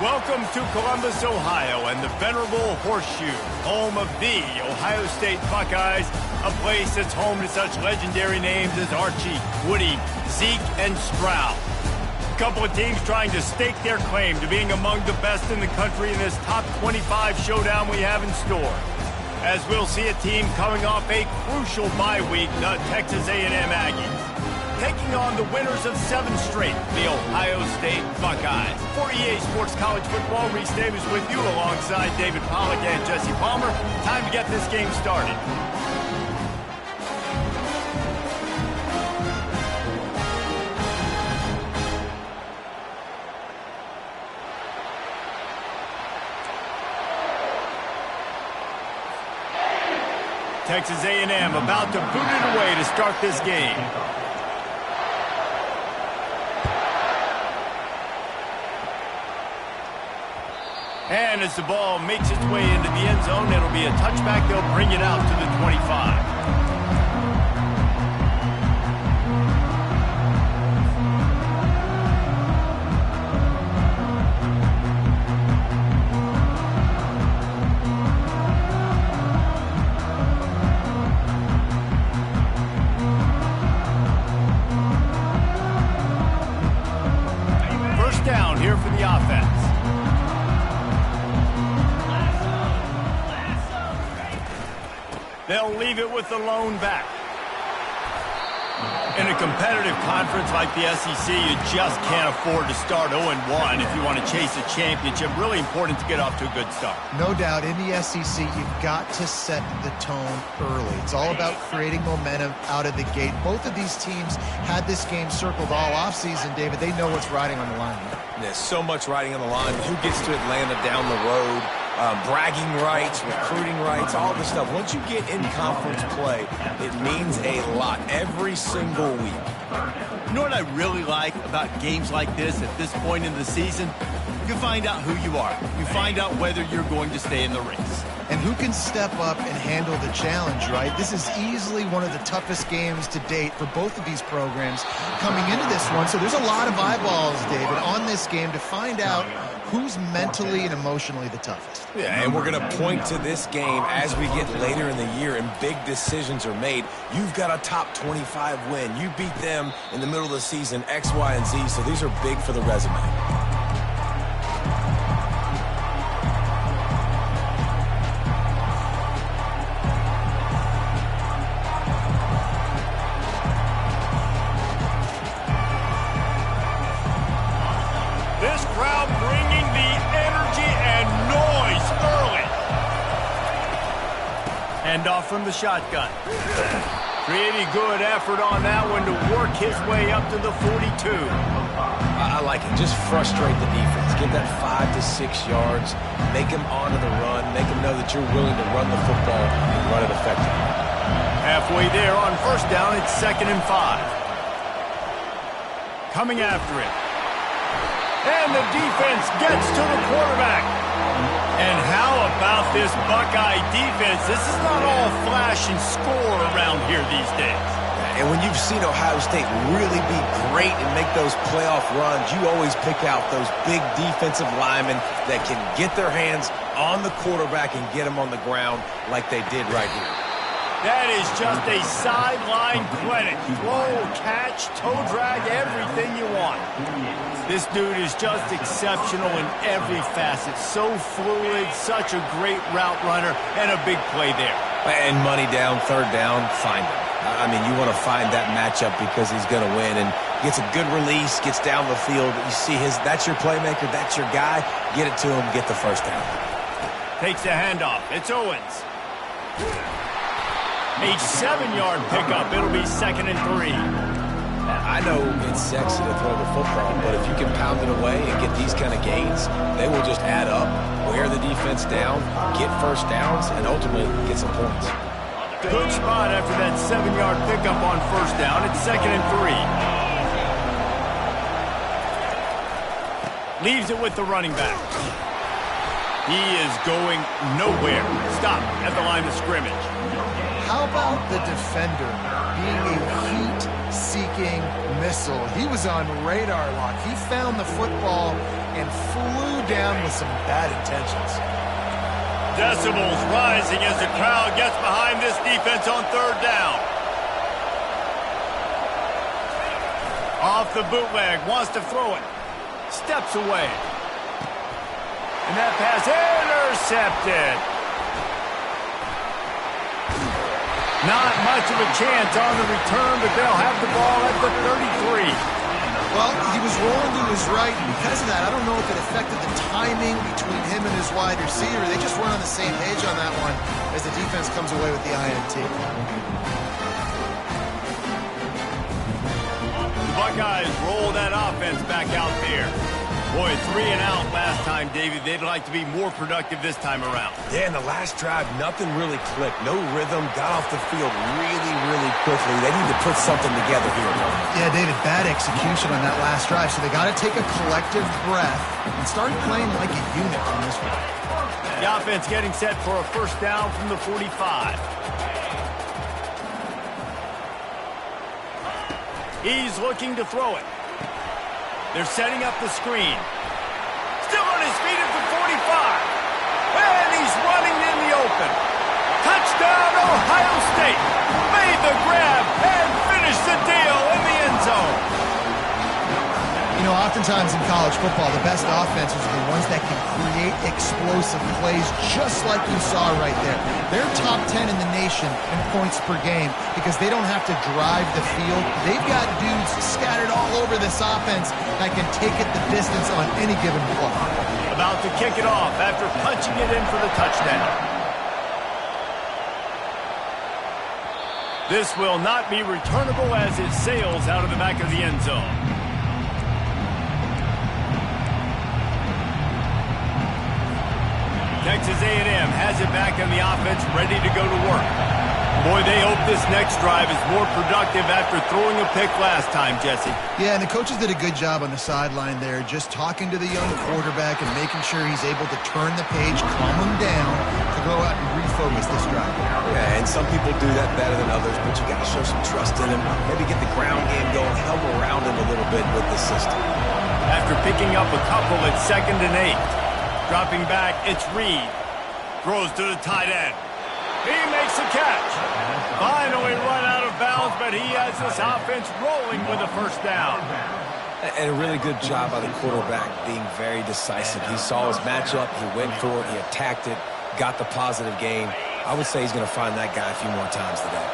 Welcome to Columbus, Ohio, and the venerable Horseshoe, home of the Ohio State Buckeyes, a place that's home to such legendary names as Archie, Woody, Zeke, and Stroud. A couple of teams trying to stake their claim to being among the best in the country in this top 25 showdown we have in store. As we'll see a team coming off a crucial bye week, the Texas A&M Aggies, taking on the winners of 7 straight, the Ohio State Buckeyes. For EA Sports College Football, Reese Davis with you alongside David Pollack and Jesse Palmer. Time to get this game started. Texas A&M about to boot it away to start this game. And as the ball makes its way into the end zone, it'll be a touchback. They'll bring it out to the 25. First down here for the offense. They'll leave it with the lone back. In a competitive conference like the SEC, you just can't afford to start 0-1 if you want to chase a championship. Really important to get off to a good start. No doubt, in the SEC, you've got to set the tone early. It's all about creating momentum out of the gate. Both of these teams had this game circled all offseason, David. They know what's riding on the line here. There's so much riding on the line. Who gets to Atlanta down the road? Bragging rights, recruiting rights, all this stuff. Once you get in conference play, it means a lot every single week. You know what I really like about games like this at this point in the season? You find out who you are. You find out whether you're going to stay in the race. And who can step up and handle the challenge, right? This is easily one of the toughest games to date for both of these programs coming into this one. So there's a lot of eyeballs, David, on this game to find out who's mentally and emotionally the toughest. Yeah, and we're going to point to this game as we get later in the year and big decisions are made. You've got a top 25 win. You beat them in the middle of the season, X, Y, and Z, so these are big for the resume. This crowd bringing the energy and noise early. Hand off from the shotgun. Pretty good effort on that one to work his way up to the 42. I like it. Just frustrate the defense. Give that 5 to 6 yards. Make them onto the run. Make them know that you're willing to run the football and run it effectively. Halfway there on first down, it's 2nd and 5. Coming after it. And the defense gets to the quarterback. And how about this Buckeye defense? This is not all flash and score around here these days. And when you've seen Ohio State really be great and make those playoff runs, you always pick out those big defensive linemen that can get their hands on the quarterback and get him on the ground like they did right here. That is just a sideline clinic. Throw, catch, toe drag, everything you want. This dude is just exceptional in every facet. So fluid, such a great route runner, and a big play there. And money down, 3rd down, find him. I mean, you want to find that matchup because he's going to win and gets a good release, gets down the field. You see that's your playmaker, that's your guy. Get it to him, get the 1st down. Takes the handoff. It's Owens. A 7-yard pickup. It'll be 2nd and 3. I know it's sexy to throw the football, but if you can pound it away and get these kind of gains, they will just add up, wear the defense down, get 1st downs, and ultimately get some points. Good spot after that 7-yard pickup on 1st down. It's 2nd and 3. Leaves it with the running back. He is going nowhere. Stop at the line of scrimmage. How about the defender being a heat-seeking missile? He was on radar lock. He found the football and flew down with some bad intentions. Decibels rising as the crowd gets behind this defense on third down. Off the bootleg, wants to throw it. Steps away. And that pass intercepted. Not much of a chance on the return, but they'll have the ball at the 33. Well, he was rolling to his right, and because of that, I don't know if it affected the timing between him and his wide receiver. They just weren't on the same page on that one as the defense comes away with the INT. The Buckeyes roll that offense back out there. Boy, 3 and out last time, David. They'd like to be more productive this time around. Yeah, in the last drive, nothing really clicked. No rhythm, got off the field really quickly. They need to put something together here. Yeah, David, bad execution on that last drive, so they got to take a collective breath and start playing like a unit from this one. The offense getting set for a first down from the 45. He's looking to throw it. They're setting up the screen. Still on his feet at the 45. And he's running in the open. Touchdown, Ohio State. Made the grab and finished the deal in the end zone. You know, oftentimes in college football, the best offenses are the ones that can create explosive plays just like you saw right there. They're top 10 in the nation in points per game because they don't have to drive the field. They've got dudes scattered all over this offense that can take it the distance on any given play. About to kick it off after punching it in for the touchdown. This will not be returnable as it sails out of the back of the end zone. Texas A&M has it back on the offense, ready to go to work. Boy, they hope this next drive is more productive after throwing a pick last time, Jesse. Yeah, and the coaches did a good job on the sideline there, just talking to the young quarterback and making sure he's able to turn the page, calm him down, to go out and refocus this drive. Yeah, and some people do that better than others, but you got to show some trust in him. Maybe get the ground game going, help around him a little bit with the system. After picking up a couple at 2nd and 8. Dropping back, it's Reed. Throws to the tight end. He makes the catch. Finally run out of bounds, but he has this offense rolling with a first down. And a really good job by the quarterback being very decisive. He saw his matchup, he went for it, he attacked it, got the positive gain. I would say he's going to find that guy a few more times today.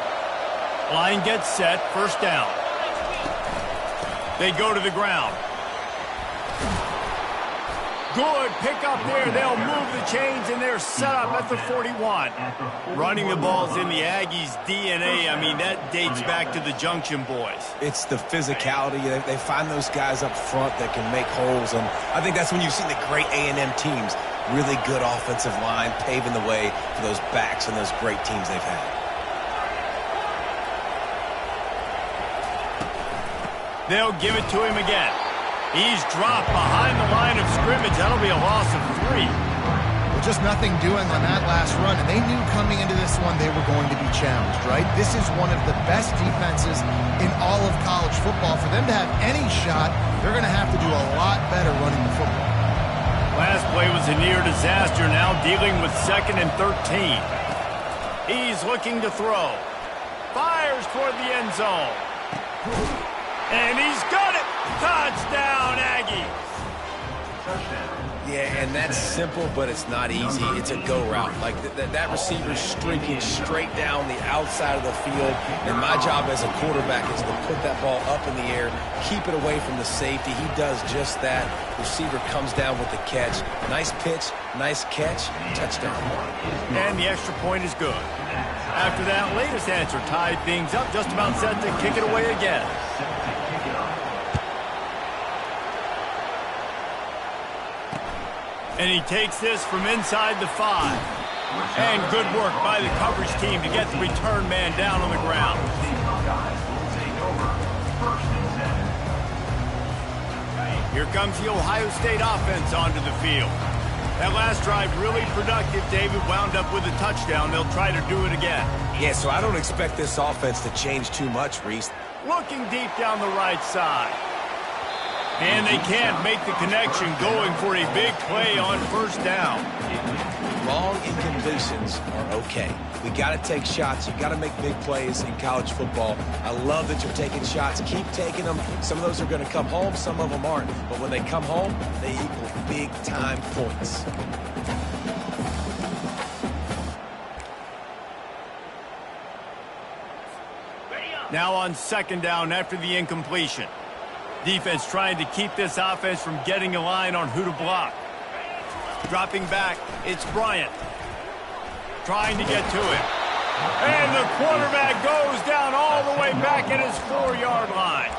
Line gets set, first down. They go to the ground. Good pick up there. They'll move the chains, and they're set up at the 41. Running the ball's in the Aggies' DNA. I mean, that dates back to the Junction boys. It's the physicality. They find those guys up front that can make holes, and I think that's when you've seen the great A&M teams. Really good offensive line, paving the way for those backs and those great teams they've had. They'll give it to him again. He's dropped behind the line of scrimmage. That'll be a loss of 3. Well, just nothing doing on that last run, and they knew coming into this one they were going to be challenged, right? This is one of the best defenses in all of college football. For them to have any shot, they're going to have to do a lot better running the football. Last play was a near disaster, now dealing with 2nd and 13. He's looking to throw. Fires toward the end zone. And he's got it! Touchdown, Aggies! Yeah, and that's simple, but it's not easy. It's a go route. Like that receiver's streaking straight down the outside of the field, and my job as a quarterback is to put that ball up in the air, keep it away from the safety. He does just that. Receiver comes down with the catch. Nice pitch, nice catch, touchdown. And the extra point is good. After that latest answer tied things up, just about set to kick it away again. And he takes this from inside the 5. And good work by the coverage team to get the return man down on the ground. Here comes the Ohio State offense onto the field. That last drive really productive. David wound up with a touchdown. They'll try to do it again. Yeah, so I don't expect this offense to change too much, Reese. Looking deep down the right side. And they can't make the connection going for a big play on first down. Long incompletions are okay. We got to take shots. You got to make big plays in college football. I love that you're taking shots. Keep taking them. Some of those are going to come home. Some of them aren't. But when they come home, they equal big-time points. Now on second down after the incompletion. Defense trying to keep this offense from getting a line on who to block. Dropping back, it's Bryant. Trying to get to it. And the quarterback goes down all the way back at his 4-yard line.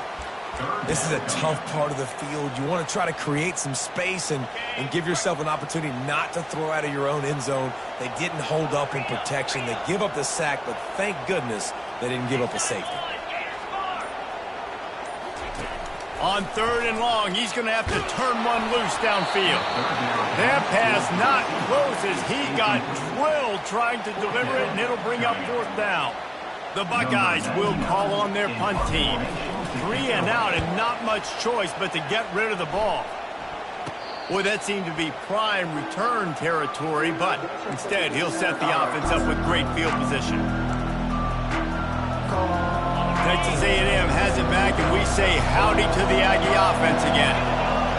This is a tough part of the field. You want to try to create some space and give yourself an opportunity not to throw out of your own end zone. They didn't hold up in protection. They give up the sack, but thank goodness they didn't give up a safety. On third and long, he's going to have to turn one loose downfield. That pass not close as he got drilled trying to deliver it, and it'll bring up fourth down. The Buckeyes will call on their punt team. 3 and out and not much choice but to get rid of the ball. Boy, that seemed to be prime return territory, but instead he'll set the offense up with great field position. Texas A&M has it back, and we say howdy to the Aggie offense again.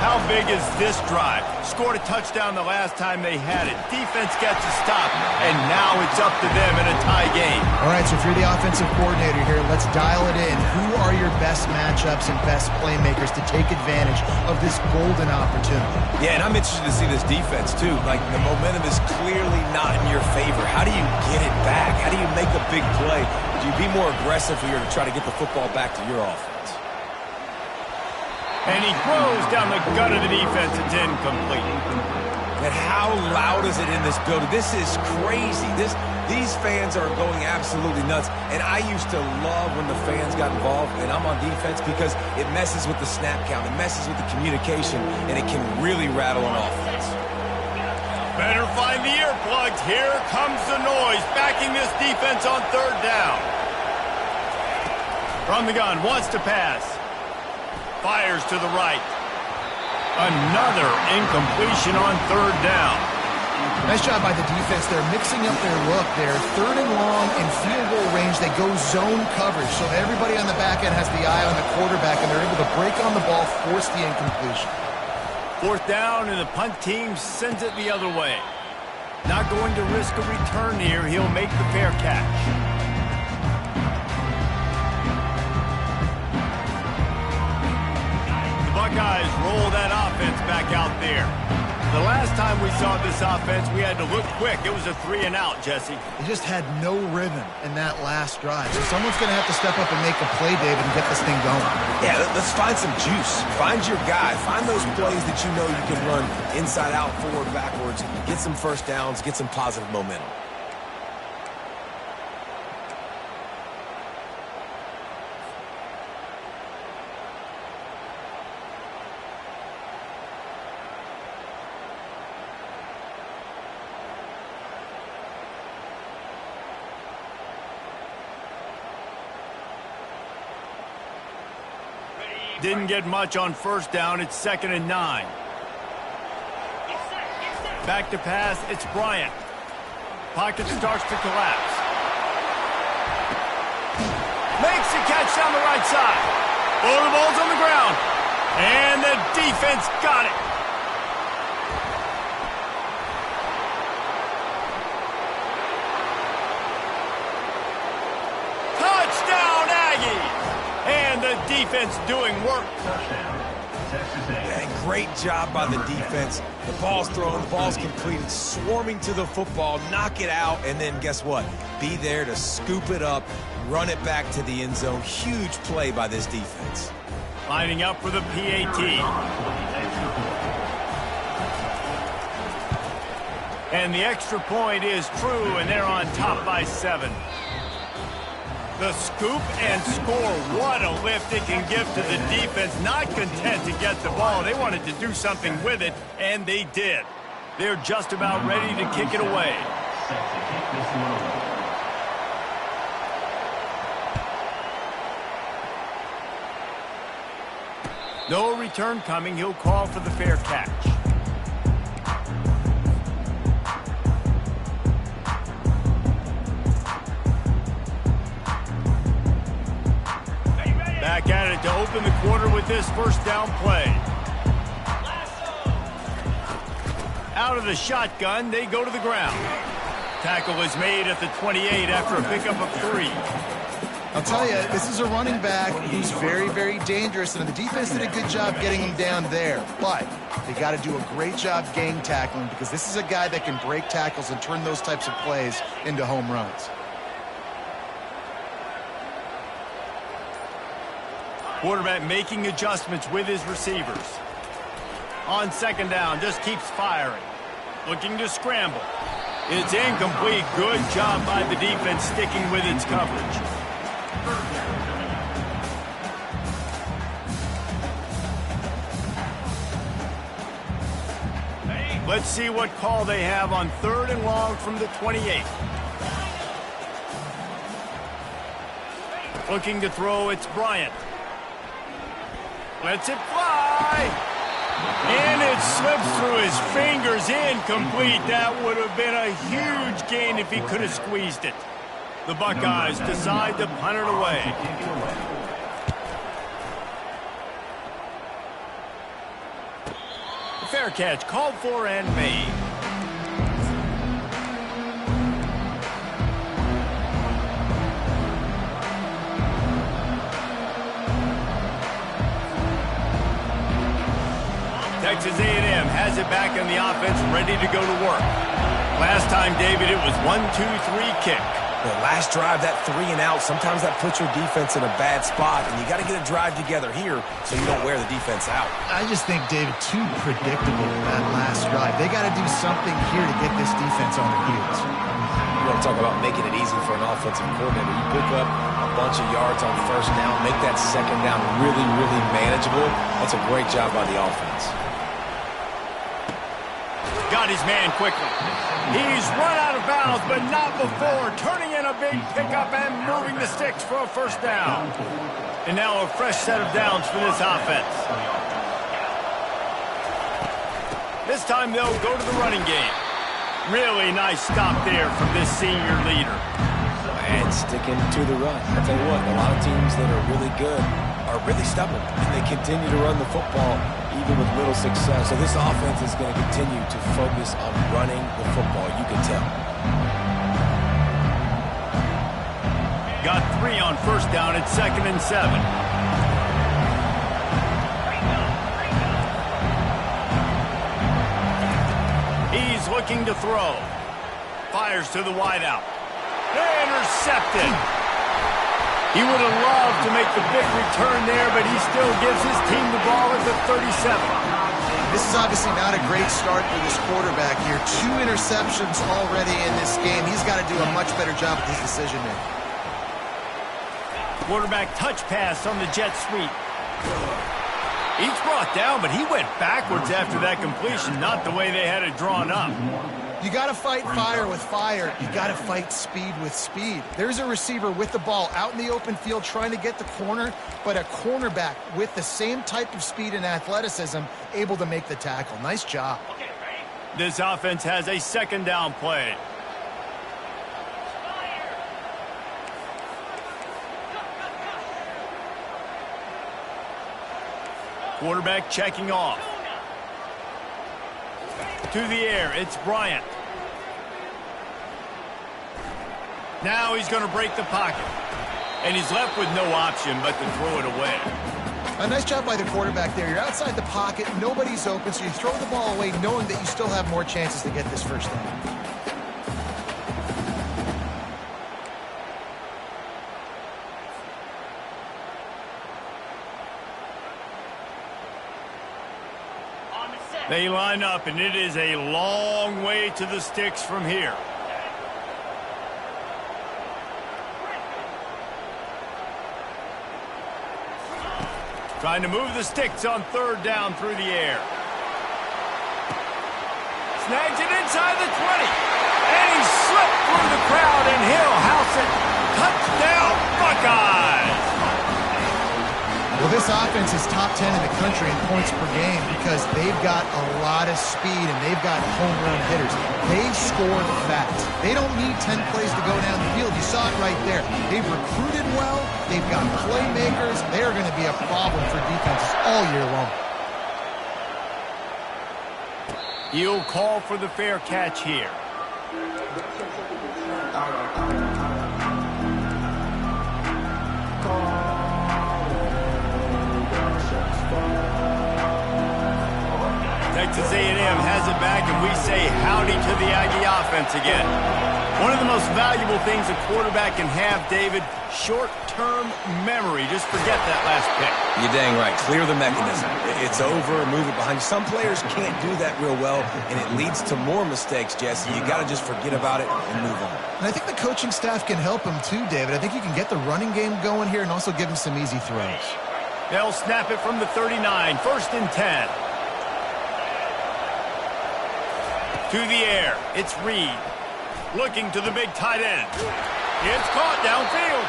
How big is this drive? Scored a touchdown the last time they had it. Defense gets a stop, and now it's up to them in a tie game. All right, so if you're the offensive coordinator here, let's dial it in. Who are your best matchups and best playmakers to take advantage of this golden opportunity? Yeah, and I'm interested to see this defense, too. Like, the momentum is clearly not in your favor. How do you get it back? How do you make a big play? Do you be more aggressive here to try to get the football back to your offense? And he throws down the gut of the defense. It's incomplete. And how loud is it in this building? This is crazy. These fans are going absolutely nuts. And I used to love when the fans got involved, and I'm on defense because it messes with the snap count. It messes with the communication, and it can really rattle an offense. Better find the earplugs. Here comes the noise, backing this defense on third down. From the gun, wants to pass. Fires to the right. Another incompletion on third down. Nice job by the defense. They're mixing up their look there. Third and long in field goal range. They go zone coverage. So everybody on the back end has the eye on the quarterback, and they're able to break on the ball, force the incompletion. Fourth down, and the punt team sends it the other way. Not going to risk a return here. He'll make the fair catch. Buckeyes roll that offense back out there. The last time we saw this offense, we had to look quick. It was a 3 and out, Jesse. They just had no rhythm in that last drive. So someone's going to have to step up and make a play, David, and get this thing going. Yeah, let's find some juice. Find your guy. Find those plays that you know you can run inside out, forward, backwards. Get some first downs. Get some positive momentum. Didn't get much on first down. It's 2nd and 9. Back to pass. It's Bryant. Pocket starts to collapse. Makes the catch down the right side. Oh, the ball's on the ground. And the defense got it. Touchdown, Aggies. And the defense doing work. Yeah, great job by the defense. The ball's thrown, the ball's completed, swarming to the football, knock it out, and then guess what? Be there to scoop it up, run it back to the end zone. Huge play by this defense. Lining up for the PAT. And the extra point is true, and they're on top by 7. The scoop and score. What a lift it can give to the defense. Not content to get the ball. They wanted to do something with it, and they did. They're just about ready to kick it away. No return coming. He'll call for the fair catch. Back at it to open the quarter with this first down play. Out of the shotgun, they go to the ground. Tackle is made at the 28 after a pickup of 3. I'll tell you, this is a running back who's very, very dangerous, and the defense did a good job getting him down there. But they got to do a great job gang tackling because this is a guy that can break tackles and turn those types of plays into home runs. Quarterback making adjustments with his receivers. On second down, just keeps firing. Looking to scramble. It's incomplete. Good job by the defense sticking with its coverage. Let's see what call they have on 3rd and long from the 28. Looking to throw, it's Bryant. Lets it fly. And it slips through his fingers, incomplete. That would have been a huge gain if he could have squeezed it. The Buckeyes decide to punt it away. The fair catch called for and made. Texas A&M has it back in the offense, ready to go to work. Last time, David, it was 1-2-3 kick. The last drive, that 3 and out, sometimes that puts your defense in a bad spot, and you got to get a drive together here so you don't wear the defense out. I just think, David, too predictable that last drive. They got to do something here to get this defense on their heels. You want to talk about making it easy for an offensive coordinator. You pick up a bunch of yards on first down, make that second down really, really manageable. That's a great job by the offense. Got his man quickly. He's run out of bounds, but not before. Turning in a big pickup and moving the sticks for a first down. And now a fresh set of downs for this offense. This time they'll go to the running game. Really nice stop there from this senior leader. And sticking to the run. I'll tell you what, a lot of teams that are really good are really stubborn, and they continue to run the football even with little success. So this offense is going to continue to focus on running the football, you can tell. Got 3 on first down at 2nd and 7. He's looking to throw. Fires to the wideout. Intercepted. He would have loved to make the big return there, but he still gives his team the ball at the 37. This is obviously not a great start for this quarterback here. 2 interceptions already in this game. He's got to do a much better job with his decision-making. Quarterback touch pass on the jet sweep. He's brought down, but he went backwards after that completion, not the way they had it drawn up. You got to fight fire with fire. You got to fight speed with speed. There's a receiver with the ball out in the open field trying to get the corner, but a cornerback with the same type of speed and athleticism able to make the tackle. Nice job. This offense has a second down play. Quarterback checking off. To the air, it's Bryant. Now he's going to break the pocket. And he's left with no option but to throw it away. A nice job by the quarterback there. You're outside the pocket, nobody's open, so you throw the ball away knowing that you still have more chances to get this first down. They line up, and it is a long way to the sticks from here. Trying to move the sticks on third down through the air. Snags it inside the 20. And he slipped through the crowd, and he'll house it. Touchdown, Buckeyes! Well, this This offense is top 10 in the country in points per game because they've got a lot of speed and they've got home run hitters. They score fast. They don't need 10 plays to go down the field. You saw it right there. They've recruited well. They've got playmakers. They are going to be a problem for defenses all year long. You'll call for the fair catch here. Texas A&M has it back, and we say howdy to the Aggie offense again. One of the most valuable things a quarterback can have, David, short-term memory. Just forget that last pick. You're dang right. Clear the mechanism. It's over, move it behind you. Some players can't do that real well, and it leads to more mistakes, Jesse. You got to just forget about it and move on. And I think the coaching staff can help him too, David. I think you can get the running game going here and also give him some easy throws. They'll snap it from the 39, 1st and 10. To the air, it's Reed. Looking to the big tight end. It's caught downfield.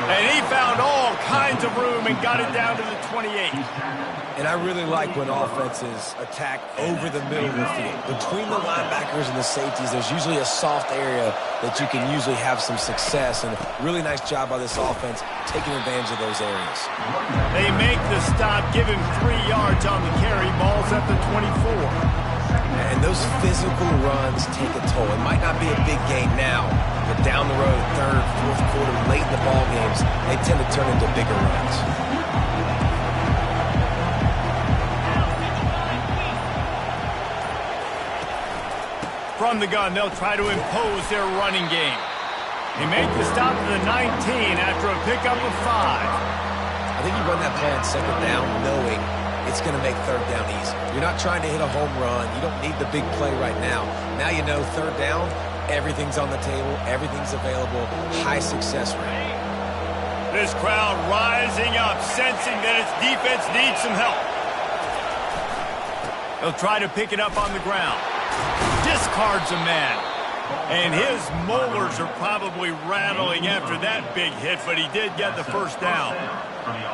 And he found all kinds of room and got it down to the 28. And I really like when offenses attack over the middle of the field. Between the linebackers and the safeties, there's usually a soft area that you can usually have some success. And really nice job by this offense taking advantage of those areas. They make the stop, give him 3 yards on the carry. Ball's at the 24. And those physical runs take a toll. It might not be a big gain now, but down the road, 3rd, 4th quarter, late in the ball games, they tend to turn into bigger runs. From the gun, they'll try to impose their running game. They make the stop to the 19 after a pickup of 5. I think you run that play on 2nd down knowing it's going to make 3rd down easy. You're not trying to hit a home run. You don't need the big play right now. Now you know 3rd down, everything's on the table, everything's available, high success rate. This crowd rising up, sensing that its defense needs some help. They'll try to pick it up on the ground. Discards a man. And his molars are probably rattling after that big hit, but he did get the 1st down.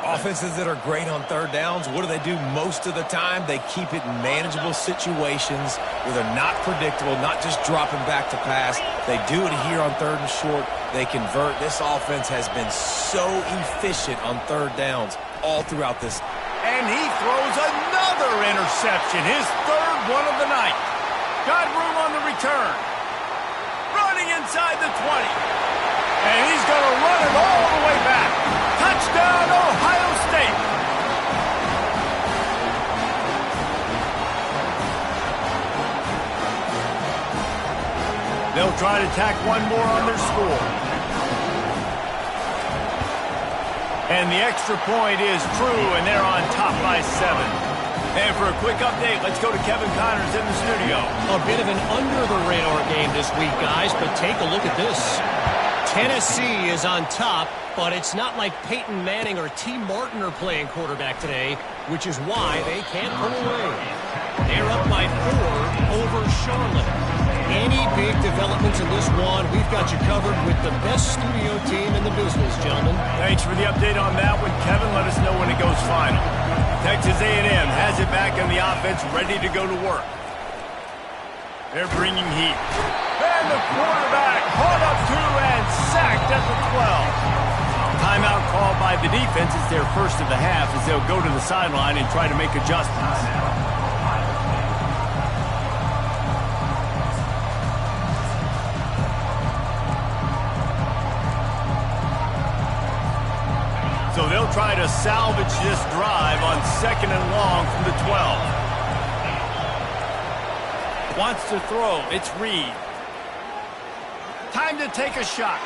Offenses that are great on 3rd downs, what do? Most of the time, they keep it in manageable situations where they're not predictable, not just dropping back to pass. They do it here on 3rd and short. They convert. This offense has been so efficient on 3rd downs all throughout this. And he throws another interception, his 3rd one of the night. Got room on the return. Running inside the 20. And he's going to run it all the way back. Touchdown, Ohio State. They'll try to tack one more on their score. And the extra point is true, and they're on top by 7. And for a quick update, let's go to Kevin Connors in the studio. A bit of an under-the-radar game this week, guys, but take a look at this. Tennessee is on top, but it's not like Peyton Manning or T. Martin are playing quarterback today, which is why they can't pull away. They're up by 4 over Charlotte. Any big developments in this one, we've got you covered with the best studio team in the business, gentlemen. Thanks for the update on that one, Kevin. Let us know when it goes final. Texas A&M has it back on the offense, ready to go to work. They're bringing heat. And the quarterback caught up to and sacked at the 12. Timeout called by the defense. It's their 1st of the half as they'll go to the sideline and try to make adjustments. So they'll try to salvage this drive on 2nd and long from the 12. Wants to throw. It's Reed. Time to take a shot.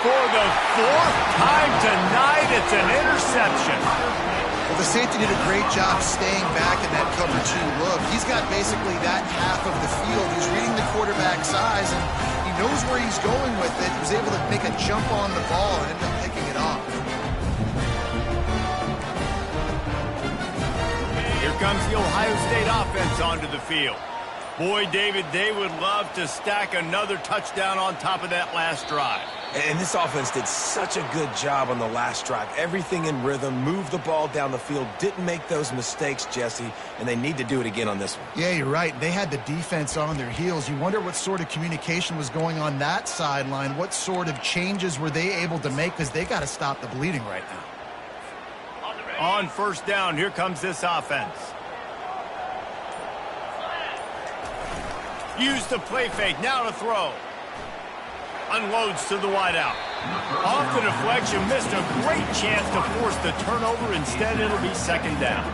For the 4th time tonight, it's an interception. Well, the safety did a great job staying back in that cover 2 look. He's got basically that half of the field. He's reading the quarterback's eyes, and he knows where he's going with it. He was able to make a jump on the ball and end up picking it off. Here comes the Ohio State offense onto the field. Boy, David, they would love to stack another touchdown on top of that last drive. And this offense did such a good job on the last drive. Everything in rhythm, moved the ball down the field, didn't make those mistakes, Jesse, and they need to do it again on this one. Yeah, you're right. They had the defense on their heels. You wonder what sort of communication was going on that sideline. What sort of changes were they able to make, because they got to stop the bleeding right now. On first down, here comes this offense. Use the play fake, now to throw. Unloads to the wideout. Off the deflection, missed a great chance to force the turnover. Instead, it'll be second down.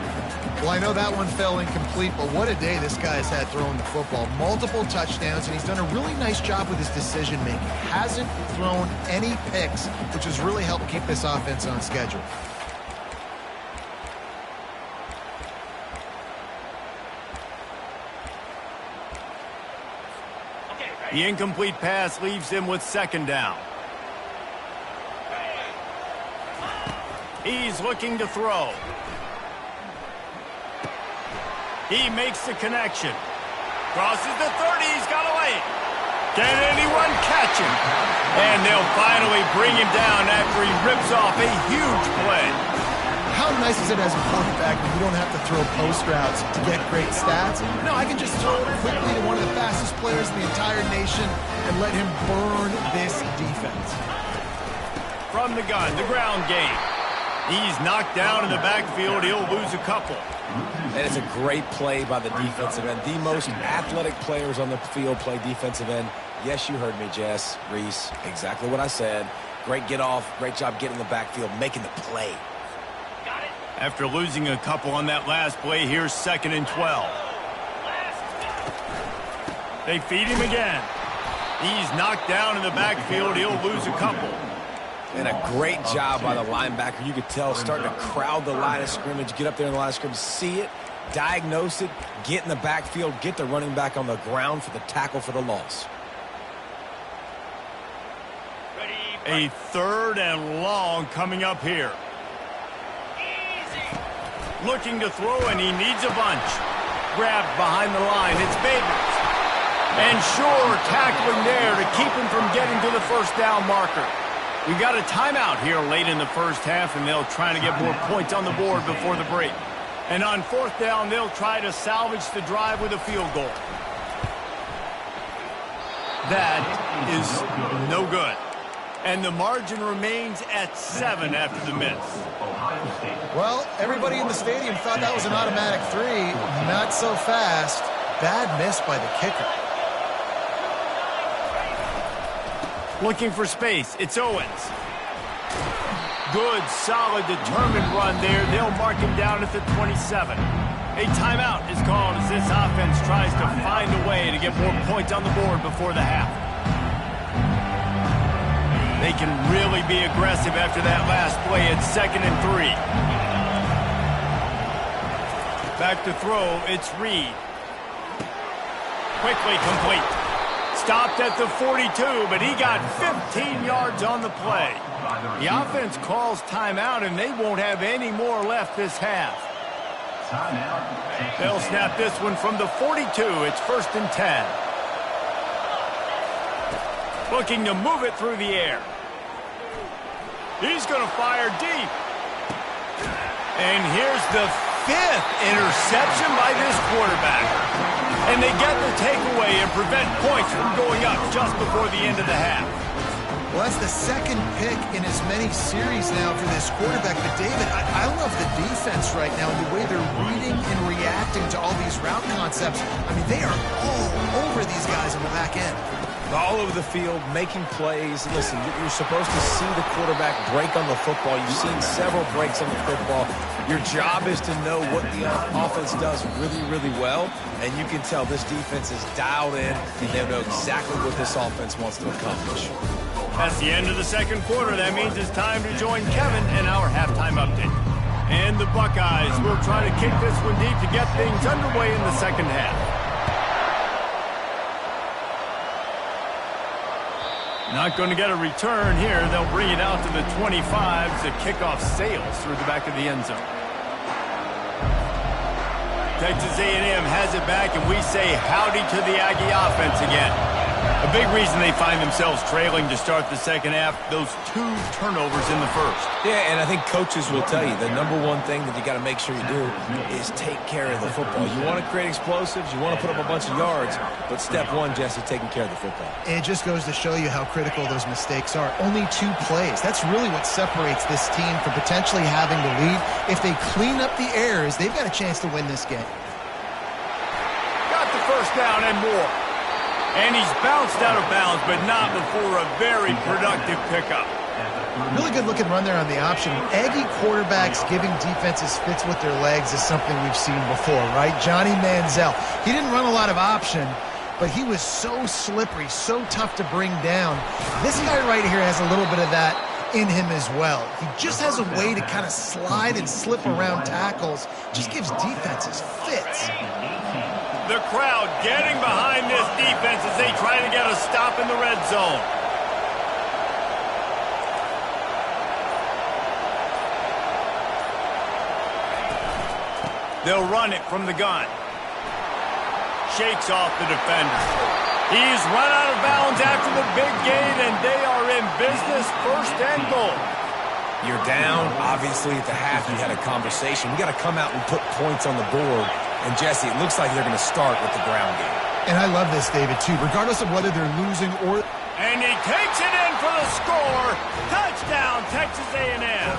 Well, I know that one fell incomplete, but what a day this guy's had throwing the football. Multiple touchdowns, and he's done a really nice job with his decision-making. Hasn't thrown any picks, which has really helped keep this offense on schedule. The incomplete pass leaves him with second down. He's looking to throw. He makes the connection. Crosses the 30. He's got away. Can anyone catch him? And they'll finally bring him down after he rips off a huge play. How nice is it as a quarterback when you don't have to throw post routes to get great stats? No, I can just throw it quickly to one of the fastest players in the entire nation and let him burn this defense. From the gun, the ground game. He's knocked down in the backfield. He'll lose a couple. And it's a great play by the defensive end. The most athletic players on the field play defensive end. Yes, you heard me, Jess, Reese. Exactly what I said. Great get off. Great job getting in the backfield, making the play. After losing a couple on that last play, here's 2nd and 12. They feed him again. He's knocked down in the backfield. He'll lose a couple. And a great job by the linebacker. You could tell, starting to crowd the line of scrimmage, get up there in the line of scrimmage, see it, diagnose it, get in the backfield, get the running back on the ground for the tackle for the loss. A 3rd and long coming up here. Looking to throw, and he needs a bunch. Grabbed behind the line. It's Babers. And sure, tackling there to keep him from getting to the first down marker. We got a timeout here late in the first half, and they'll try to get more points on the board before the break. And on 4th down, they'll try to salvage the drive with a field goal. That is no good. And the margin remains at 7 after the miss. Well, everybody in the stadium thought that was an automatic 3. Not so fast. Bad miss by the kicker. Looking for space. It's Owens. Good, solid, determined run there. They'll mark him down at the 27. A timeout is called as this offense tries to find a way to get more points on the board before the half. They can really be aggressive after that last play at 2nd and 3. Back to throw, it's Reed. Quickly complete. Stopped at the 42, but he got 15 yards on the play. The offense calls timeout, and they won't have any more left this half. They'll snap this one from the 42. It's 1st and 10. Looking to move it through the air. He's going to fire deep. And here's the 5th interception by this quarterback. And they get the takeaway and prevent points from going up just before the end of the half. Well, that's the 2nd pick in as many series now for this quarterback. But, David, I love the defense right now and the way they're reading and reacting to all these route concepts. I mean, they are all over these guys on the back end. All over the field, making plays. Listen, you're supposed to see the quarterback break on the football. You've seen several breaks on the football. Your job is to know what the offense does really, really well, and you can tell this defense is dialed in, and they know exactly what this offense wants to accomplish. That's the end of the 2nd quarter. That means it's time to join Kevin in our halftime update. And the Buckeyes will try to kick this one deep to get things underway in the 2nd half. Not going to get a return here. They'll bring it out to the 25 as the kickoff sails through the back of the end zone. Texas A&M has it back, and we say howdy to the Aggie offense again. A big reason they find themselves trailing to start the second half, those 2 turnovers in the first. Yeah, and I think coaches will tell you the number one thing that you got to make sure you do is take care of the football. You want to create explosives, you want to put up a bunch of yards, but step one, Jesse, taking care of the football. It just goes to show you how critical those mistakes are. Only 2 plays. That's really what separates this team from potentially having the lead. If they clean up the errors, they've got a chance to win this game. Got the first down and more. And he's bounced out of bounds, but not before a very productive pickup. Really good looking run there on the option. Aggie quarterbacks giving defenses fits with their legs is something we've seen before, right? Johnny Manziel. He didn't run a lot of option, but he was so slippery, so tough to bring down. This guy right here has a little bit of that in him as well. He just has a way to kind of slide and slip around tackles. Just gives defenses fits. The crowd getting behind this defense as they try to get a stop in the red zone. They'll run it from the gun. Shakes off the defender. He's run out of bounds after the big gain, and they are in business, first and goal. You're down. Obviously, at the half, you had a conversation. We got to come out and put points on the board. And, Jesse, it looks like they're going to start with the ground game. And I love this, David, too. Regardless of whether they're losing or... And he takes it in for the score. Touchdown, Texas A&M.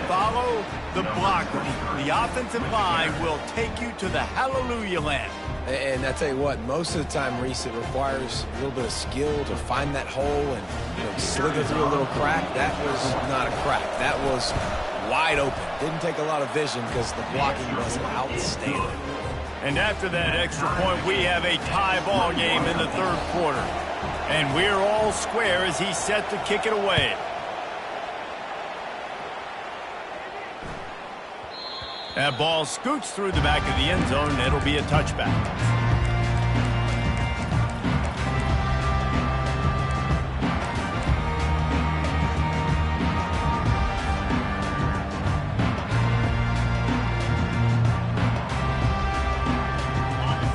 Follow the blockers. The offensive line will take you to the hallelujah land. And I tell you what, most of the time, Reese, it requires a little bit of skill to find that hole and slither through a little crack. That was not a crack. That was wide open. Didn't take a lot of vision because the blocking was outstanding. And after that extra point, we have a tie ball game in the third quarter. And we're all square as he's set to kick it away. That ball scoots through the back of the end zone, and it'll be a touchback.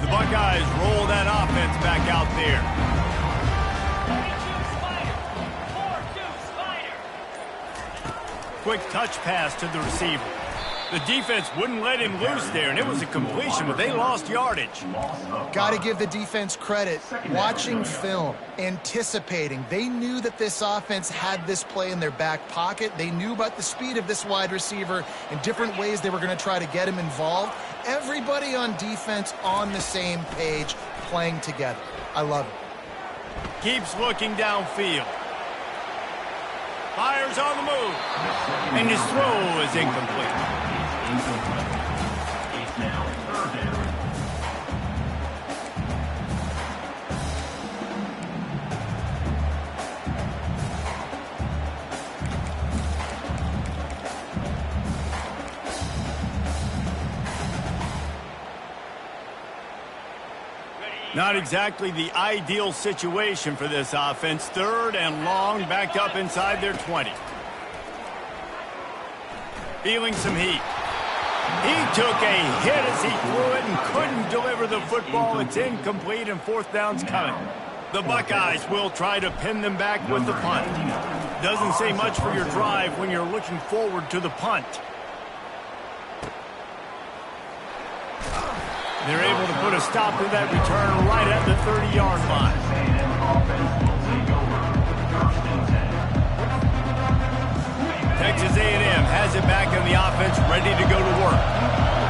The Buckeyes roll that offense back out there. 4-2 Spider. Quick touch pass to the receiver. The defense wouldn't let him loose there, and it was a completion, but they lost yardage. Got to give the defense credit. Watching film, anticipating. They knew that this offense had this play in their back pocket. They knew about the speed of this wide receiver and different ways they were going to try to get him involved. Everybody on defense on the same page, playing together. I love it. Keeps looking downfield. Fires on the move. And his throw is incomplete. It's now third down. Not exactly the ideal situation for this offense. Third and long, backed up inside their 20. Feeling some heat. He took a hit as he threw it and couldn't deliver the football. It's incomplete and fourth down's coming. The Buckeyes will try to pin them back with the punt. Doesn't say much for your drive when you're looking forward to the punt. They're able to put a stop to that return right at the 30-yard line. Texas A&M has it back in the offense, ready to go to work.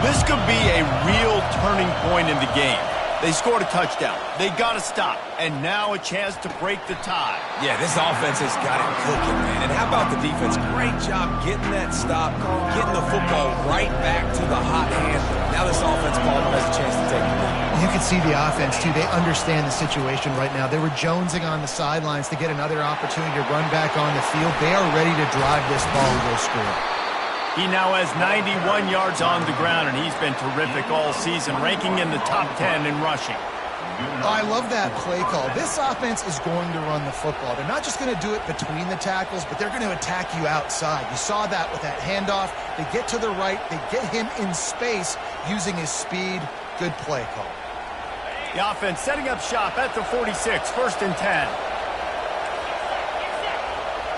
This could be a real turning point in the game. They scored a touchdown. They got to stop. And now a chance to break the tie. Yeah, this offense has got it cooking, man. And how about the defense? Great job getting that stop, getting the football right back to the hot hand. Now this offense ball has a chance to take the lead. You can see the offense, too. They understand the situation right now. They were jonesing on the sidelines to get another opportunity to run back on the field. They are ready to drive this ball and go score. He now has 91 yards on the ground, and he's been terrific all season, ranking in the top 10 in rushing. I love that play call. This offense is going to run the football. They're not just going to do it between the tackles, but they're going to attack you outside. You saw that with that handoff. They get to the right. They get him in space using his speed. Good play call. The offense setting up shop at the 46, 1st and 10.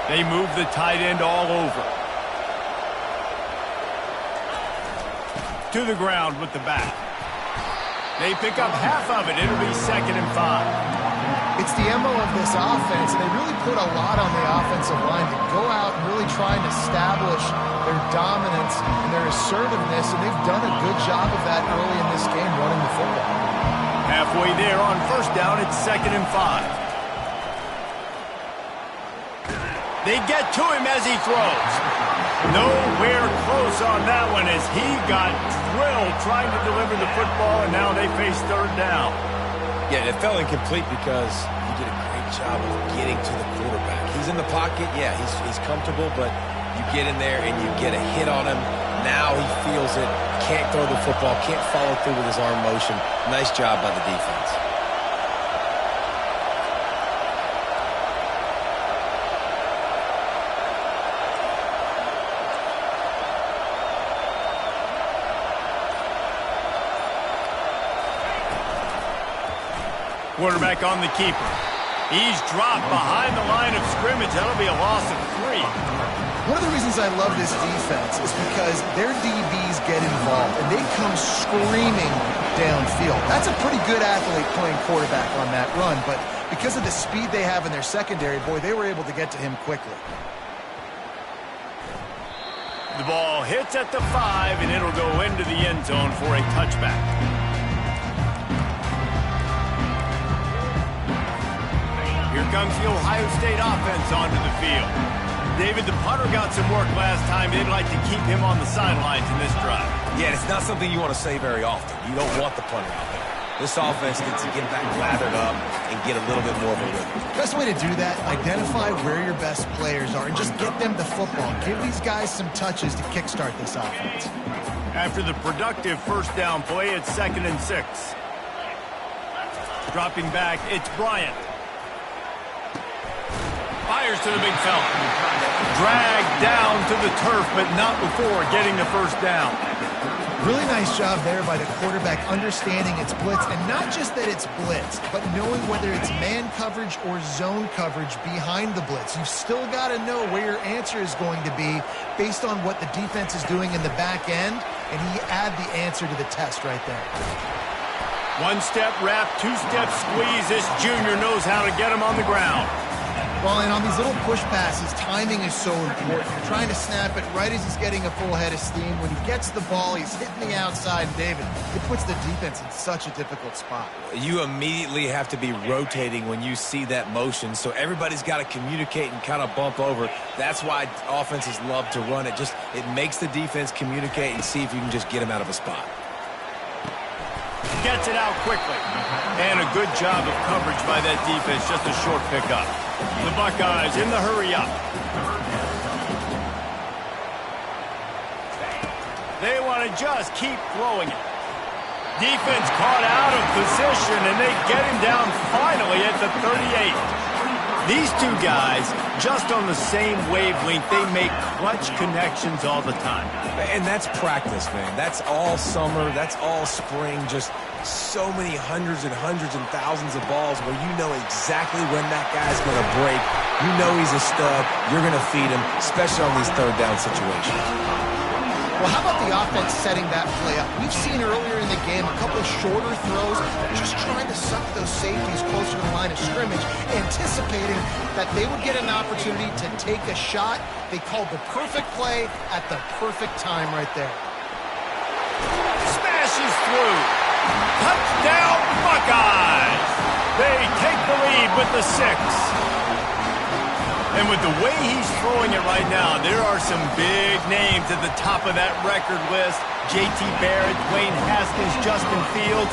They move the tight end all over. To the ground with the back. They pick up half of it. It'll be 2nd and 5. It's the MO of this offense, and they really put a lot on the offensive line to go out and really try and establish their dominance and their assertiveness, and they've done a good job of that early in this game running the football. Halfway there on 1st down, it's 2nd and 5. They get to him as he throws. Nowhere close on that one as he got drilled trying to deliver the football, and now they face 3rd down. Yeah, it fell incomplete because he did a great job of getting to the quarterback. He's in the pocket. Yeah, he's comfortable, but you get in there and you get a hit on him. Now he feels it. Can't throw the football. Can't follow through with his arm motion. Nice job by the defense. Quarterback on the keeper. He's dropped behind the line of scrimmage. That'll be a loss of 3. One of the reasons I love this defense is because their DBs get involved, and they come screaming downfield. That's a pretty good athlete playing quarterback on that run, but because of the speed they have in their secondary, boy, they were able to get to him quickly. The ball hits at the 5, and it'll go into the end zone for a touchback. Here comes the Ohio State offense onto the field. David, the punter got some work last time. They'd like to keep him on the sidelines in this drive. Yeah, it's not something you want to say very often. You don't want the punter out there. This offense needs to get back lathered up and get a little bit more of a rhythm. Best way to do that, identify where your best players are and just get them the football. Give these guys some touches to kickstart this offense. After the productive 1st down play, it's 2nd and 6. Dropping back, it's Bryant. Fires to the big fella. Dragged down to the turf, but not before getting the 1st down. Really nice job there by the quarterback understanding it's blitz, and not just that it's blitz, but knowing whether it's man coverage or zone coverage behind the blitz. You've still got to know where your answer is going to be based on what the defense is doing in the back end, and he add the answer to the test right there. 1-step wrap, 2-step squeeze. This junior knows how to get him on the ground. Well, and on these little push passes, timing is so important. You're trying to snap it right as he's getting a full head of steam. When he gets the ball, he's hitting the outside. And David, it puts the defense in such a difficult spot. You immediately have to be rotating when you see that motion, so everybody's got to communicate and kind of bump over. That's why offenses love to run it. It makes the defense communicate and see if you can just get him out of a spot. Gets it out quickly. And a good job of coverage by that defense. Just a short pickup. The Buckeyes in the hurry up. They want to just keep throwing it. Defense caught out of position, and they get him down finally at the 38. These two guys, just on the same wavelength, they make clutch connections all the time. And that's practice, man. That's all summer. That's all spring. Just so many hundreds and thousands of balls where you know exactly when that guy's going to break. You know he's a stud. You're going to feed him, especially on these 3rd down situations. Well, how about the offense setting that play up? We've seen earlier in the game a couple shorter throws, just trying to suck those safeties closer to the line of scrimmage, anticipating that they would get an opportunity to take a shot. They called the perfect play at the perfect time right there. Smashes through. Touchdown, Buckeyes! They take the lead with the 6. And with the way he's throwing it right now, there are some big names at the top of that record list. J.T. Barrett, Dwayne Haskins, Justin Fields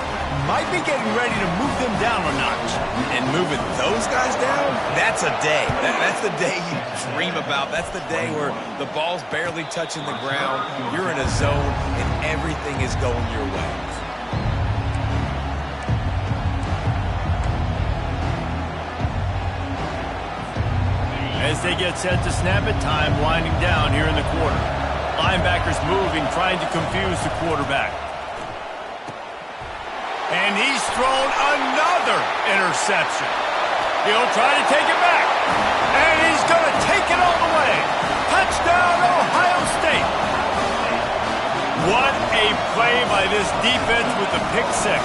might be getting ready to move them down a notch. And moving those guys down, that's a day. That's the day you dream about. That's the day where the ball's barely touching the ground. You're in a zone, and everything is going your way. As they get set to snap it, time winding down here in the quarter. Linebackers moving, trying to confuse the quarterback. And he's thrown another interception. He'll try to take it back. And he's going to take it all the way. Touchdown, Ohio State. What a play by this defense with the pick six.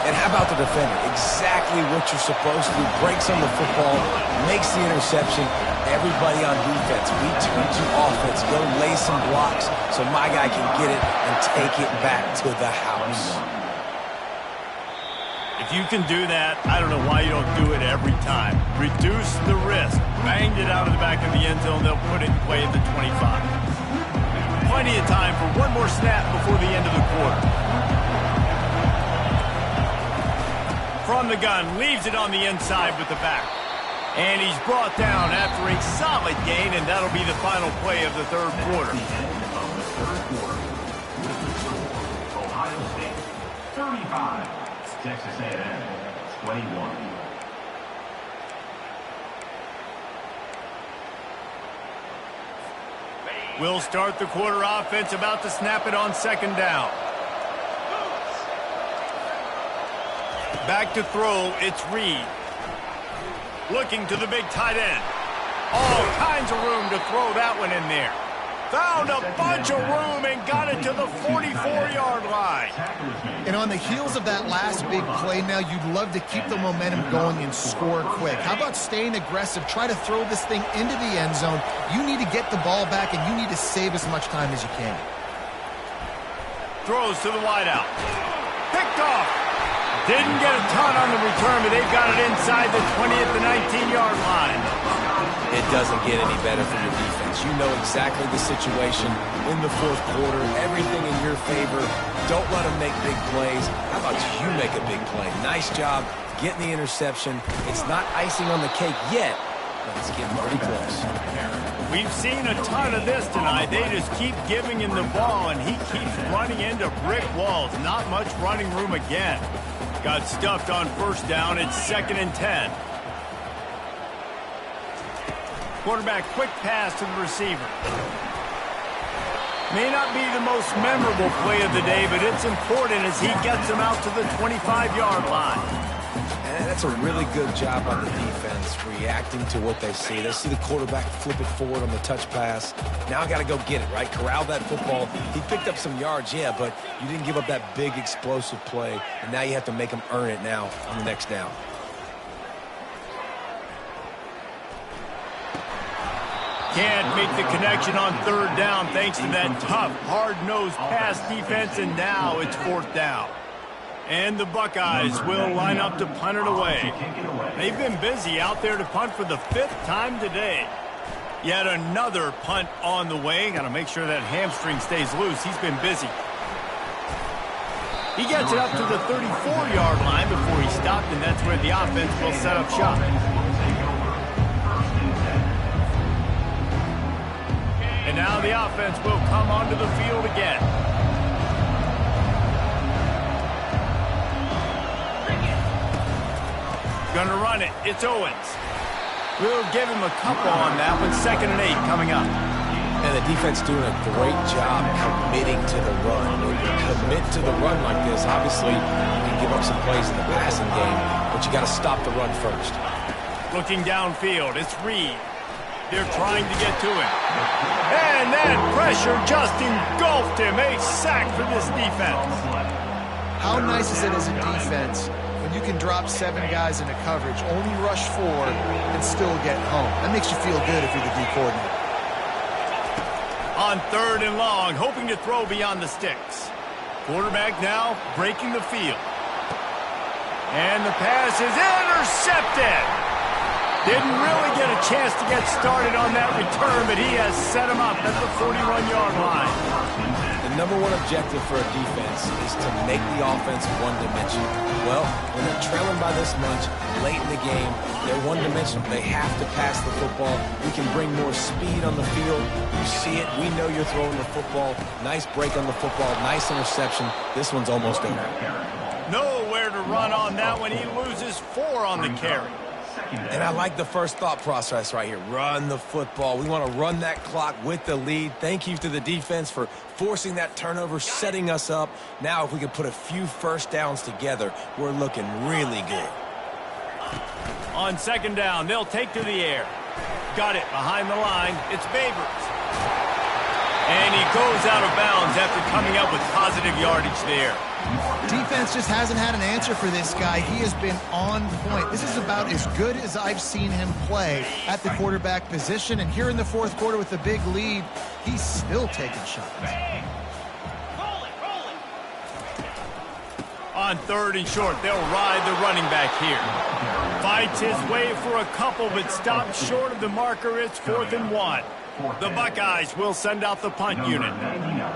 And how about the defender? Exactly what you're supposed to do. Breaks on the football, makes the interception. Everybody on defense, we turn to offense. Go lay some blocks so my guy can get it and take it back to the house. If you can do that, I don't know why you don't do it every time. Reduce the risk. Banged it out of the back of the end zone. They'll put it in play at the 25. Plenty of time for one more snap before the end of the quarter. From the gun, leaves it on the inside with the back. And he's brought down after a solid gain, and that'll be the final play of the third quarter. Ohio State, 35. Texas A&M, 21. We'll start the quarter offense, about to snap it on second down. Back to throw, it's Reed. Looking to the big tight end. All kinds of room to throw that one in there. Found a bunch of room and got it to the 44-yard line. And on the heels of that last big play now, you'd love to keep the momentum going and score quick. How about staying aggressive? Try to throw this thing into the end zone. You need to get the ball back, and you need to save as much time as you can. Throws to the wideout. Picked off. Didn't get a ton on the return, but they've got it inside the 20 at the 19-yard line. It doesn't get any better for your defense. You know exactly the situation in the fourth quarter. Everything in your favor. Don't let them make big plays. How about you make a big play? Nice job getting the interception. It's not icing on the cake yet, but it's getting pretty close. We've seen a ton of this tonight. They just keep giving him the ball, and he keeps running into brick walls. Not much running room again. Got stuffed on first down. It's 2nd and 10. Quarterback quick pass to the receiver. May not be the most memorable play of the day, but it's important as he gets him out to the 25-yard line. And that's a really good job by the defense, reacting to what they see. They see the quarterback flip it forward on the touch pass. Now I got to go get it, right? Corral that football. He picked up some yards, yeah, but you didn't give up that big explosive play, and now you have to make him earn it now on the next down. Can't make the connection on third down thanks to that tough, hard-nosed pass defense, and now it's 4th down. And the Buckeyes will line up to punt it away. They've been busy out there to punt for the 5th time today. Yet another punt on the way. Got to make sure that hamstring stays loose. He's been busy. He gets it up to the 34-yard line before he stopped, and that's where the offense will set up shop. And now the offense will come onto the field again. Gonna run it. It's Owens. We'll give him a couple on that one. 2nd and 8 coming up. And the defense doing a great job committing to the run. When you commit to the run like this, obviously you can give up some plays in the passing game, but you got to stop the run first. Looking downfield, it's Reed. They're trying to get to him. And that pressure just engulfed him. A sack for this defense. How nice is it as a defense when you can drop 7 guys into coverage, only rush 4, and still get home? That makes you feel good if you're the D coordinator. On 3rd and long, hoping to throw beyond the sticks. Quarterback now breaking the field. And the pass is intercepted. Didn't really get a chance to get started on that return, but he has set him up at the 41-yard line. The number one objective for a defense is to make the offense one-dimensional. Well, when they're trailing by this much, late in the game, they're one-dimensional. They have to pass the football. We can bring more speed on the field. You see it. We know you're throwing the football. Nice break on the football. Nice interception. This one's almost over. Nowhere to run on that one. He loses 4 on the carry. And I like the first thought process right here. Run the football. We want to run that clock with the lead. Thank you to the defense for forcing that turnover, setting us up. Now if we can put a few first downs together, we're looking really good. On second down, they'll take to the air. Got it behind the line. It's Babers. And he goes out of bounds after coming up with positive yardage there. Defense just hasn't had an answer for this guy. He has been on point. This is about as good as I've seen him play at the quarterback position. And here in the fourth quarter with the big lead, he's still taking shots. On third and short, they'll ride the running back here. Fights his way for a couple, but stops short of the marker. It's 4th and 1. The Buckeyes will send out the punt unit.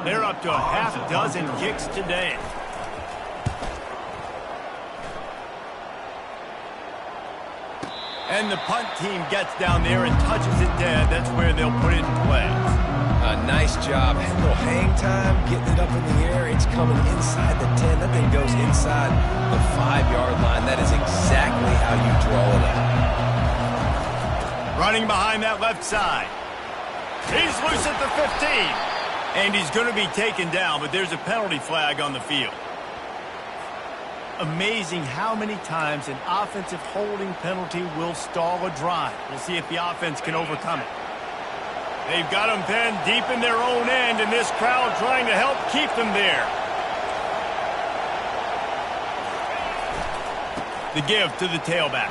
They're up to a half dozen kicks today. And the punt team gets down there and touches it dead. That's where they'll put it in play. Nice job. A little hang time, getting it up in the air. It's coming inside the 10. That thing goes inside the 5-yard line. That is exactly how you draw it up. Running behind that left side. He's loose at the 15. And he's going to be taken down, but there's a penalty flag on the field. Amazing how many times an offensive holding penalty will stall a drive. We'll see if the offense can overcome it. They've got them pinned deep in their own end, and this crowd trying to help keep them there. The give to the tailback.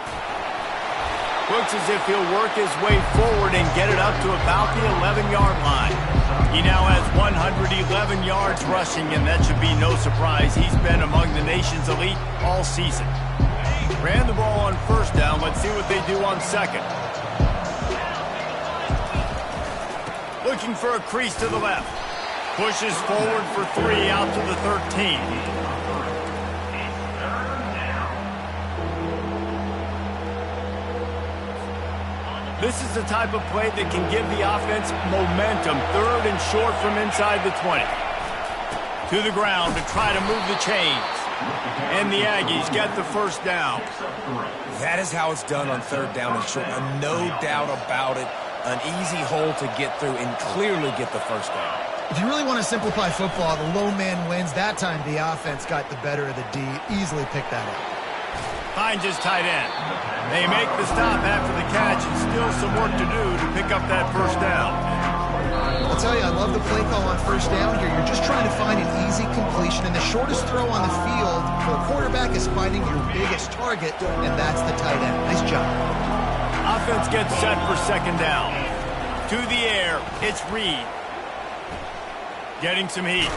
Looks as if he'll work his way forward and get it up to about the 11-yard line. He now has 111 yards rushing, and that should be no surprise. He's been among the nation's elite all season. Ran the ball on first down. Let's see what they do on second. Looking for a crease to the left. Pushes forward for 3 out to the 13. This is the type of play that can give the offense momentum. 3rd and short from inside the 20. To the ground to try to move the chains. And the Aggies get the first down. That is how it's done on 3rd down and short. No doubt about it. An easy hole to get through and clearly get the first down. If you really want to simplify football, the low man wins. That time the offense got the better of the D. Easily picked that up. Finds his tight end. They make the stop after the catch, and still some work to do to pick up that first down. I'll tell you, I love the play call on first down here. You're just trying to find an easy completion, and the shortest throw on the field for a quarterback is finding your biggest target, and that's the tight end. Nice job. Offense gets set for second down. To the air, it's Reed. Getting some heat.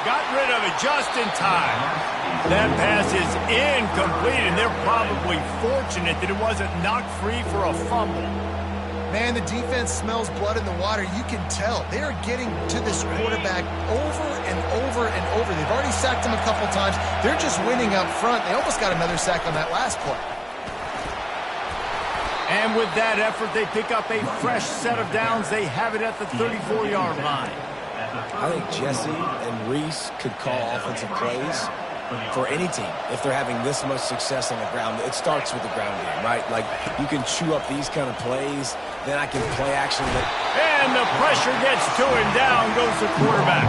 Got rid of it just in time. That pass is incomplete, and they're probably fortunate that it wasn't knocked free for a fumble. Man, the defense smells blood in the water. You can tell. They are getting to this quarterback over and over and over. They've already sacked him a couple times. They're just winning up front. They almost got another sack on that last play. And with that effort, they pick up a fresh set of downs. They have it at the 34-yard line. I think Jesse and Reese could call offensive plays for any team if they're having this much success on the ground. It starts with the ground game, right? Like, you can chew up these kind of plays, then I can play action. And the pressure gets to him. Down goes the quarterback.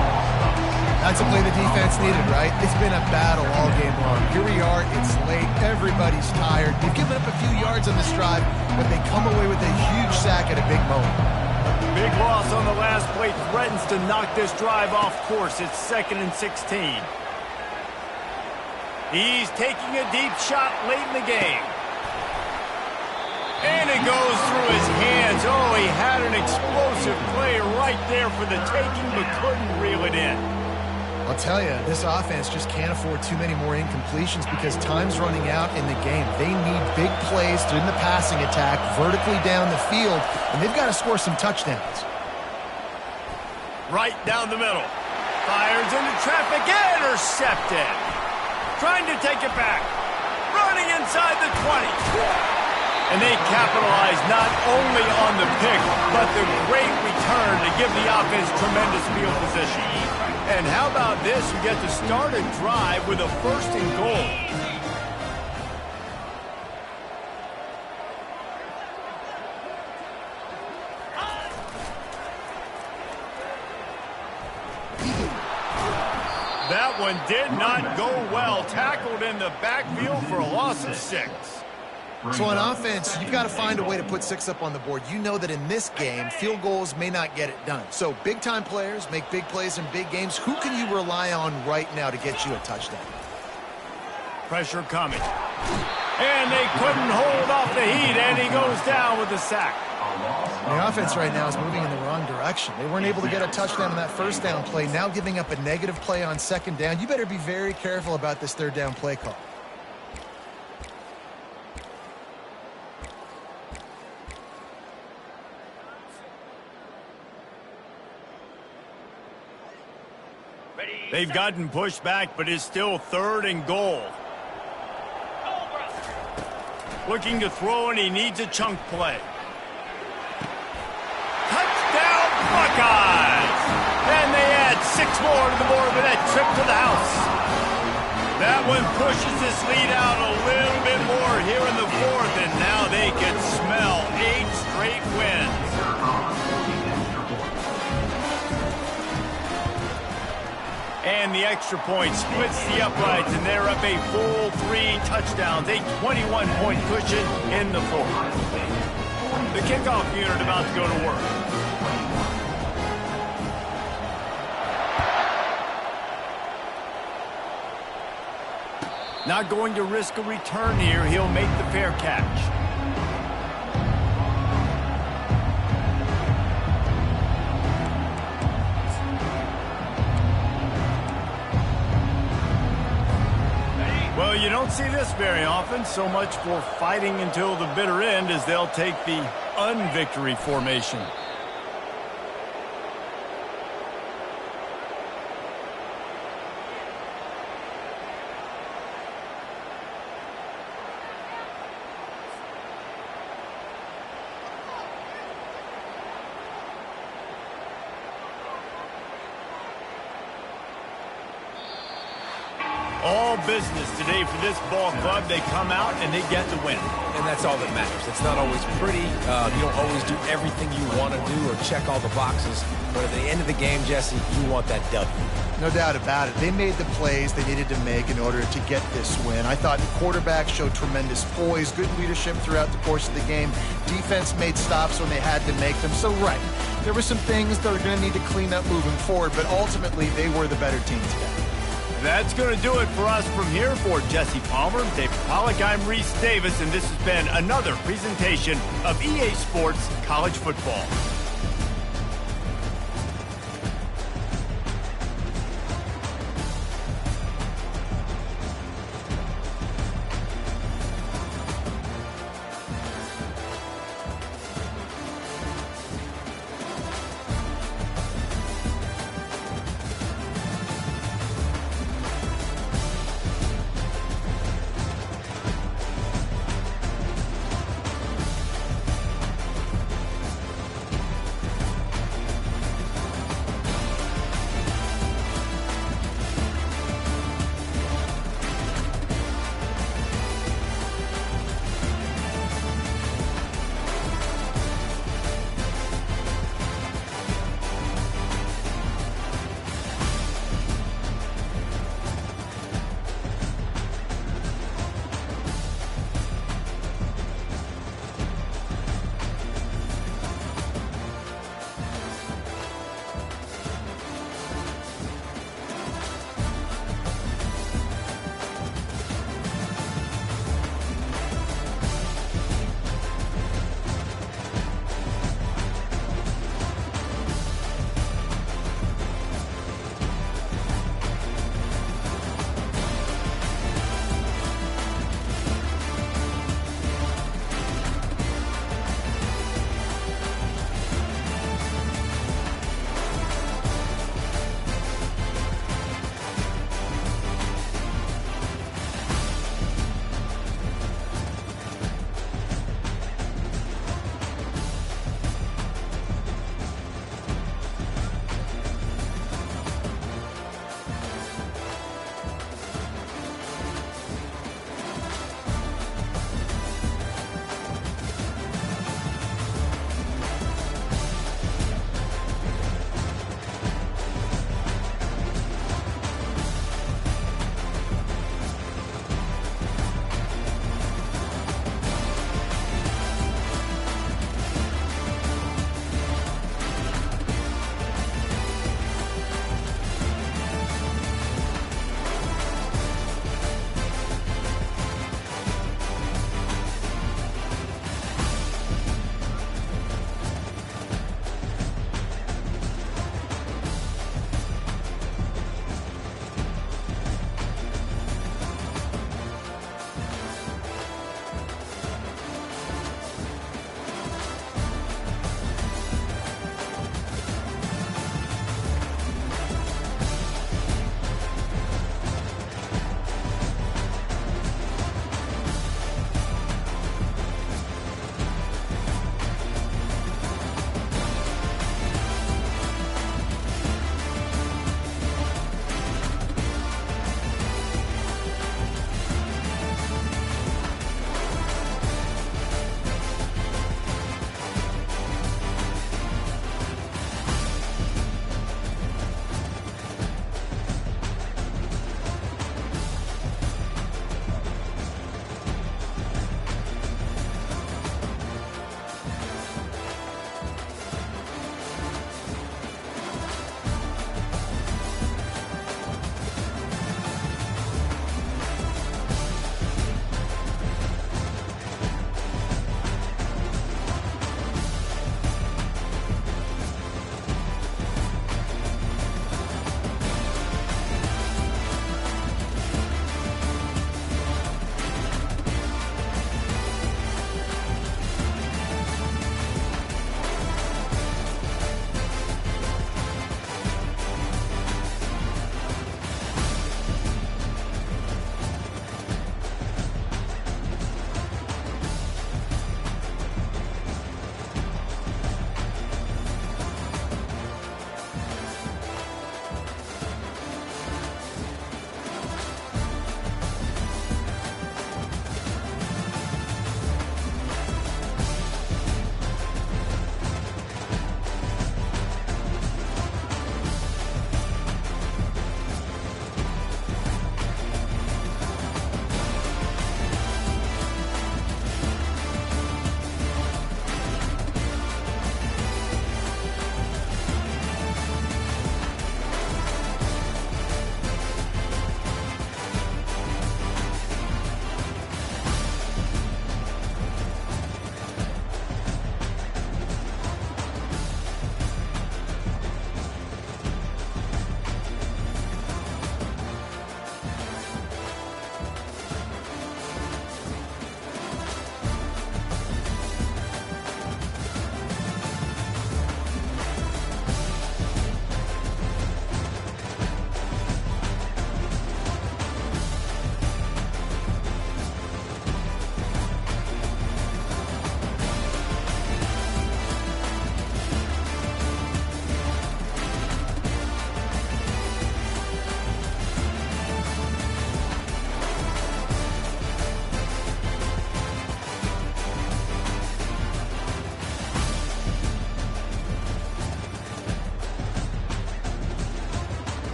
That's a play the defense needed, right? It's been a battle all game long. Here we are. It's late. Everybody's tired. They've given up a few yards on this drive, but they come away with a huge sack at a big moment. Big loss on the last play threatens to knock this drive off course. It's 2nd and 16. He's taking a deep shot late in the game. And it goes through his hands. Oh, he had an explosive play right there for the taking, but couldn't reel it in. I'll tell you, this offense just can't afford too many more incompletions because time's running out in the game. They need big plays in the passing attack, vertically down the field, and they've got to score some touchdowns. Right down the middle. Fires into traffic, intercepted. Trying to take it back. Running inside the 20. And they capitalize not only on the pick, but the great return to give the offense tremendous field position. And how about this? You get to start a drive with a 1st and goal. That one did not go well. Tackled in the backfield for a loss of 6. So on offense, you've got to find a way to put 6 up on the board. You know that in this game, field goals may not get it done. So big-time players make big plays in big games. Who can you rely on right now to get you a touchdown? Pressure coming. And they couldn't hold off the heat, and he goes down with the sack. The offense right now is moving in the wrong direction. They weren't able to get a touchdown on that first down play. Now giving up a negative play on second down. You better be very careful about this third down play call. They've gotten pushed back, but it's still 3rd and goal. Looking to throw, and he needs a chunk play. Touchdown, Buckeyes! And they add 6 more to the board with that trip to the house. That one pushes this lead out a little bit more here in the 4th, and now they can smell 8 straight wins. And the extra point splits the uprights, and they're up a full 3 touchdowns, a 21-point cushion in the 4th. The kickoff unit about to go to work. Not going to risk a return here. He'll make the fair catch. Well, you don't see this very often. So much for fighting until the bitter end as they'll take the unvictory formation. All business today for this ball club. They come out and they get the win. And that's all that matters. It's not always pretty. You don't always do everything you want to do or check all the boxes. But at the end of the game, Jesse, you want that W. No doubt about it. They made the plays they needed to make in order to get this win. I thought the quarterback showed tremendous poise, good leadership throughout the course of the game. Defense made stops when they had to make them. So, right, there were some things that are going to need to clean up moving forward, but ultimately they were the better team today. That's going to do it for us from here. For Jesse Palmer, David Pollack, I'm Reese Davis, and this has been another presentation of EA Sports College Football.